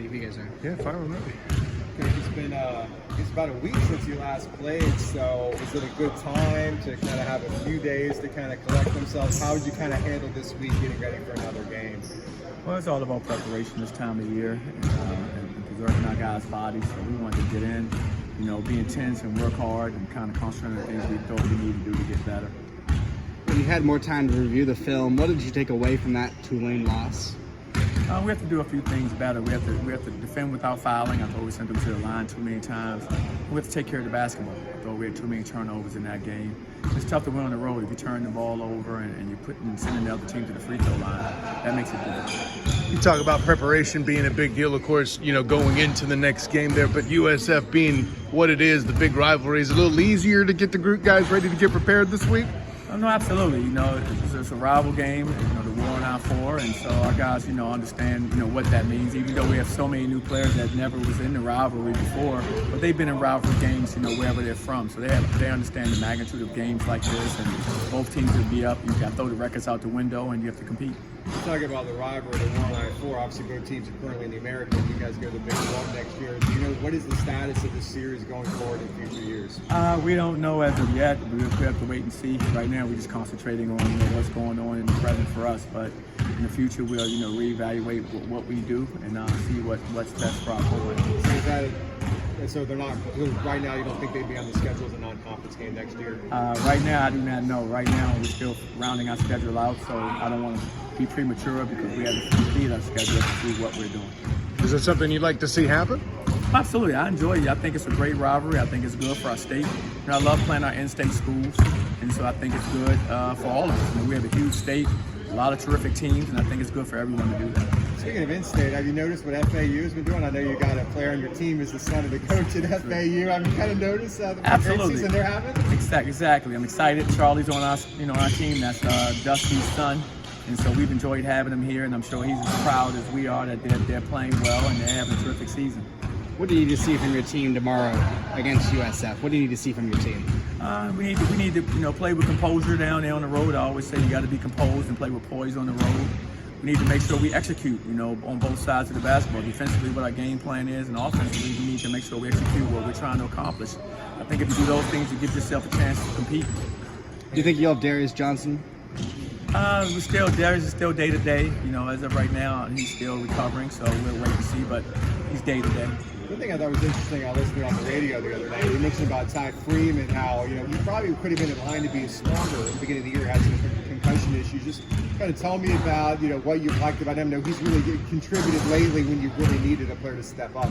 if you guys are. Yeah, fine with me. Coach, it's been it's about a week since you last played, so is it a good time to kind of have a few days to kind of collect themselves? How would you kind of handle this week getting ready for another game? Well, it's all about preparation this time of year and preserving our guys' bodies. So we want to get in, be intense and work hard and kind of concentrate on things we thought we need to do to get better. When you had more time to review the film, what did you take away from that Tulane loss? We have to do a few things better. We have to defend without fouling. I thought we sent them to the line too many times. We have to take care of the basketball. I thought we had too many turnovers in that game. It's tough to win on the road. If you turn the ball over and you're sending the other team to the free throw line, that makes it difficult. You talk about preparation being a big deal, of course, going into the next game there, but USF being what it is, the big rivalry, is a little easier to get the group guys ready to get prepared this week? No, absolutely. It's a rival game, the war on our four, and so our guys, understand, what that means, even though we have so many new players that never was in the rivalry before, but they've been in rivalry games, wherever they're from, so they understand the magnitude of games like this, and both teams will be up. You got to throw the records out the window, and you have to compete. Talking about the rivalry, the war on I-4, obviously both teams are currently in the American. You guys go to the Big 12 next year. Do you know what is the status of this series going forward in future years? We don't know as of yet. We have to wait and see. Right now, we're just concentrating on what's going on in the present for us. But in the future, we'll reevaluate what we do and see what's best for our program. So they're not right now. You don't think they'd be on the schedule as a non-conference game next year? Right now, I do not know. Right now, we're still rounding our schedule out, so I don't want to be premature because we have to complete our schedule to see what we're doing. Is there something you'd like to see happen? Absolutely, I enjoy it. I think it's a great rivalry. I think it's good for our state. I love playing our in-state schools, and so I think it's good for all of us. We have a huge state, a lot of terrific teams, and I think it's good for everyone to do that. Speaking of in-state, have you noticed what FAU has been doing? I know you got a player on your team who's the son of the coach at FAU. Have you kind of noticed the great season they're having? Exactly. I'm excited. Charlie's on our team. That's Dusty's son. And so we've enjoyed having him here, and I'm sure he's as proud as we are that they're playing well and they're having a terrific season. What do you need to see from your team tomorrow against USF? What do you need to see from your team? We need to play with composure down there on the road. I always say you got to be composed and play with poise on the road. We need to make sure we execute, on both sides of the basketball. Defensively, what our game plan is, and offensively, we need to make sure we execute what we're trying to accomplish. I think if you do those things, you give yourself a chance to compete. Do you think you'll have Darius Johnson? Darius is still day to day. As of right now, he's still recovering, so we'll wait to see. But he's day to day. One thing I thought was interesting, I listened to on the radio the other day. You mentioned about Ty Freeman, how he probably could have been in line to be stronger at the beginning of the year. Had some concussion issues. Just kind of tell me about what you liked about him. He's really contributed lately when you really needed a player to step up.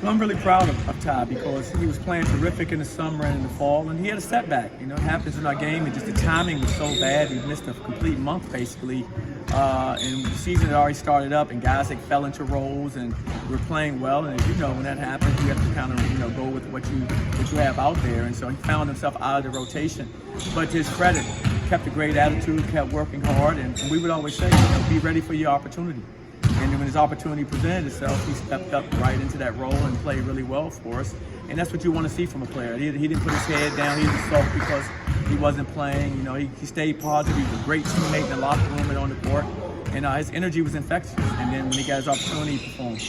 Well, I'm really proud of Ty because he was playing terrific in the summer and in the fall, and he had a setback. It happens in our game, and just the timing was so bad. He missed a complete month basically. And the season had already started up, and guys fell into roles, and we were playing well. And as you know, when that happens, you have to kind of go with what you have out there. And so he found himself out of the rotation. But to his credit, kept a great attitude, kept working hard, and we would always say, be ready for your opportunity. And when his opportunity presented itself, he stepped up right into that role and played really well for us. And that's what you want to see from a player. He didn't put his head down. He didn't sulk because he wasn't playing. He stayed positive. He was a great teammate in the locker room and on the court. And his energy was infectious. And then when he got his opportunity, he performed.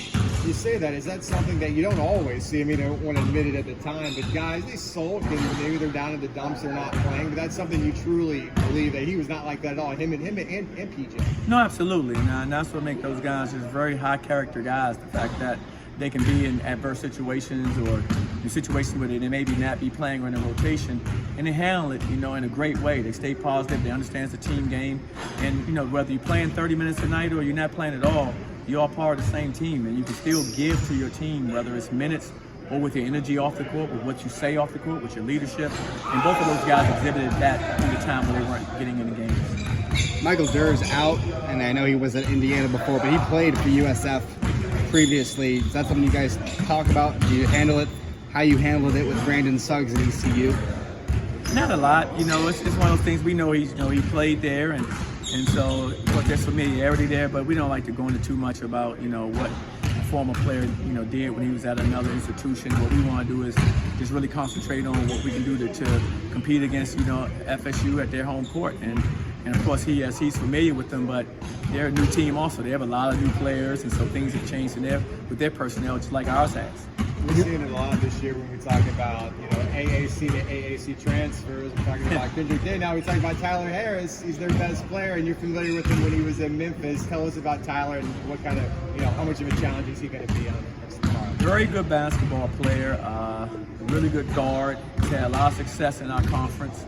You say that. Is that something that you don't always see? I mean, I don't want to admit it at the time, but guys, they sulk and maybe they're down in the dumps, they're not playing. But that's something you truly believe that he was not like that at all. Him and PJ. No, absolutely. And that's what makes those guys just very high character guys. The fact that they can be in adverse situations or in situations where they maybe not be playing or in a rotation, and they handle it, in a great way. They stay positive. They understand it's a team game, and whether you're playing 30 minutes a night or you're not playing at all, you're all part of the same team, and you can still give to your team, whether it's minutes or with your energy off the court, with what you say off the court, with your leadership. And both of those guys exhibited that through the time when they weren't getting in the games. Michael Durr's out, and I know he was at Indiana before, but he played for USF previously. Is that something you guys talk about? Do you handle it? How you handled it with Brandon Suggs at ECU? Not a lot. It's one of those things we know he played there, and so there's familiarity there, but we don't like to go into too much about what a former player did when he was at another institution. What we want to do is just really concentrate on what we can do to compete against FSU at their home court, and And of course, he's familiar with them, but they're a new team also. They have a lot of new players, and so things have changed with their personnel, just like ours has. We're seeing it a lot this year when we talk about, AAC to AAC transfers. We're talking about Kendrick Day. Now we talk about Tyler Harris. He's their best player, and you're familiar with him when he was in Memphis. Tell us about Tyler and what kind of, how much of a challenge is he going to be on tomorrow? Very good basketball player, really good guard. He's had a lot of success in our conference.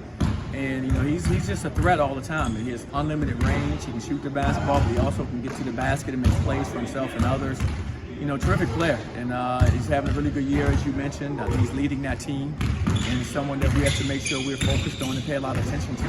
And, he's just a threat all the time. He has unlimited range. He can shoot the basketball, but he also can get to the basket and make plays for himself and others. Terrific player, and he's having a really good year, as you mentioned. He's leading that team, and someone that we have to make sure we're focused on and pay a lot of attention to.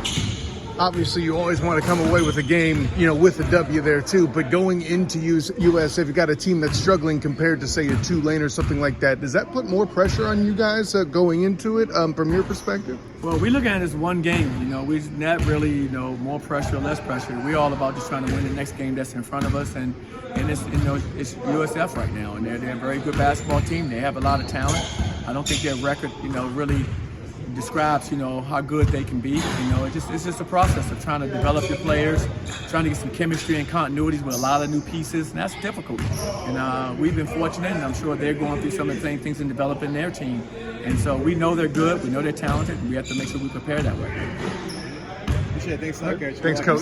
Obviously, you always want to come away with a game, with a W there too. But going into USF, if you got a team that's struggling compared to, say, a Tulane or something like that, does that put more pressure on you guys going into it from your perspective? Well, we look at it as one game. We're not really, more pressure or less pressure. We're all about just trying to win the next game that's in front of us, and it's it's USF right now, and they're a very good basketball team. They have a lot of talent. I don't think their record, really describes, how good they can be. It's just a process of trying to develop your players, trying to get some chemistry and continuities with a lot of new pieces, and that's difficult. And we've been fortunate, and I'm sure they're going through some of the same things in developing their team. And so we know they're good, we know they're talented, and we have to make sure we prepare that way. Appreciate it. Thanks a lot, Coach. Thanks, Coach.